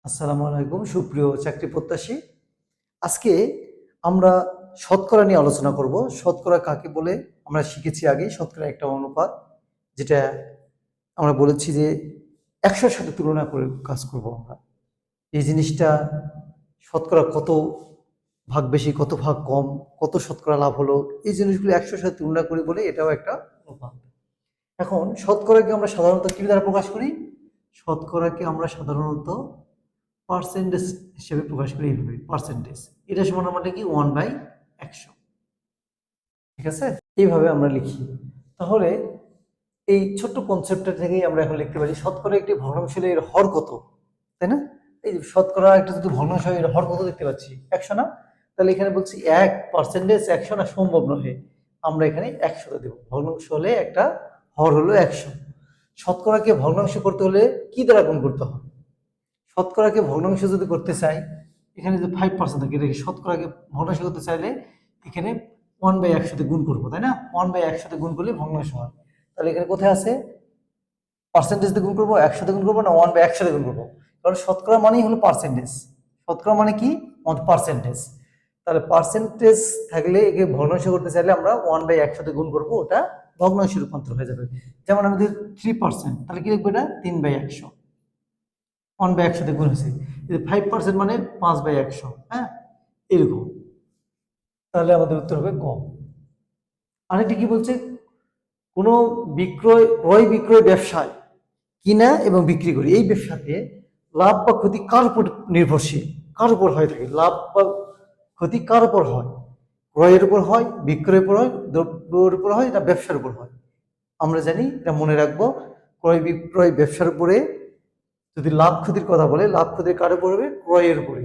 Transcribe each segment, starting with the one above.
আসসালামু আলাইকুম সুপ্রিয় চাকরি প্রত্যাশী। আজকে আমরা শতকরা নিয়ে আলোচনা করব। শতকরা কাকে বলে আমরা শিখেছি আগেই। শতকরা একটা অনুপাত, যেটা আমরা বলেছি যে ১০০-র সাথে তুলনা করে কাজ করব আমরা। এই জিনিসটা শতকরা কত ভাগ বেশি, কত ভাগ কম, কত শতকরা লাভ হলো, এই জিনিসগুলো ১০০-র সাথে তুলনা করি বলে এটাও একটা অনুপাত। এখন শতকরাকে আমরা সাধারণত কি দ্বারা প্রকাশ করি? শতকরাকে আমরা সাধারণত পার্সেন্টেজ হিসেবে প্রকাশ করি এইভাবে, পার্সেন্টেজ। এটা সমান আমাদের কি 1/100। ঠিক আছে, এইভাবে আমরা লিখি। তাহলে এই ছোট্ট কনসেপ্টটা থেকেই আমরা এখন লিখতে পারি শতকরা একটি ভগ্নাংশ হলে এর হর কত, তাই না? এই যে শতকরা একটা যদি ভগ্নাংশ হয় এর হর কত দেখতে পাচ্ছি, 100 না? তাহলে এখানে বলছি 1% 100 না, সম্ভব নহে, আমরা এখানে 100 দেব। ভগ্নাংশ হলে একটা হর হলো 100। শতকরাকে ভগ্নাংশ করতে হলে কি দ্বারা গুণ করতে হয়? শতকরাকে ভগ্নাংশ যদি করতে চাই, এখানে যে 5% থাকে, এটাকে শতকরাকে ভগ্নাংশ করতে চাইলে এখানে 1/100 তে গুণ করবো, তাই না? 1/100 তে গুণ করলে ভগ্নাংশ হয়। তাহলে এখানে কোথায় আছে? পার্সেন্টেজ দিয়ে গুণ করবো, 100 তে গুণ করবো, না 1/100 তে গুণ করবো? কারণ শতকরা মানেই হলো পার্সেন্টেজ। শতকরা মানে কি? পার্সেন্টেজ। তাহলে পার্সেন্টেজ থাকলে একে ভগ্নাংশ করতে চাইলে আমরা 1/100 তে গুণ করবো, ওটা ভগ্নাংশে রূপান্তর হয়ে যাবে। যেমন আমি যদি 3%, তাহলে কি লিখবো? এটা 3/100। 1/100 তে গুণ হয়েছে। 5% মানে 5/100। হ্যাঁ, এরকম। তাহলে আমাদের উত্তর হবে গ। আরেকটি কি বলছে? কোনো ক্রয় বিক্রয় ব্যবসায় কিনা এবং বিক্রি করি, এই ব্যবসাতে লাভ বা ক্ষতি কার উপর নির্ভরশীল, কার উপর হয়ে থাকে? লাভ বা ক্ষতি কার উপর হয়? ক্রয়ের উপর হয়, বিক্রয়ের উপর হয়, দ্রব্যের উপর হয়, না ব্যবসার উপর হয়? আমরা জানি, এটা মনে রাখবো, ক্রয় বিক্রয় ব্যবসার উপরে। যদি লাভ ক্ষতির কথা বলে, লাভ ক্ষতির কার উপর হবে? ক্রয়ের উপরে।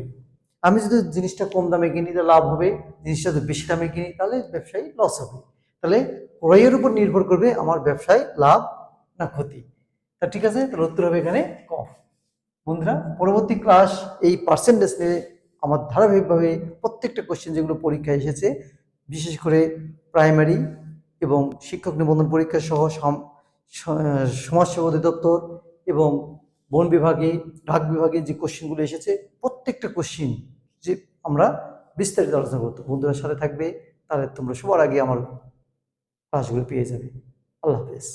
আমি যদি জিনিসটা কম দামে কিনি তাহলে লাভ হবে, জিনিসটা যদি বেশি দামে কিনি তাহলে ব্যবসায়ী লস হবে। তাহলে ক্রয়ের উপর নির্ভর করবে আমার ব্যবসায় লাভ না ক্ষতি। তা ঠিক আছে, তাহলে উত্তর হবে এখানে ক। বন্ধুরা, পরবর্তী ক্লাস এই পার্সেন্টেজ নিয়ে আমার ধারাবাহিকভাবে প্রত্যেকটা কোশ্চেন যেগুলো পরীক্ষায় এসেছে, বিশেষ করে প্রাইমারি এবং শিক্ষক নিবন্ধন পরীক্ষা সহ সমাজসেবা অধিদপ্তর এবং বন বিভাগে, ডাক বিভাগে যে কোশ্চেনগুলো এসেছে, প্রত্যেকটা কোশ্চেন যে আমরা বিস্তারিত আলোচনা করতে, বন্ধুরা সাথে থাকবে, তাহলে তোমরা সবার আগে আমার ক্লাসগুলো পেয়ে যাবে। আল্লাহ হাফেজ।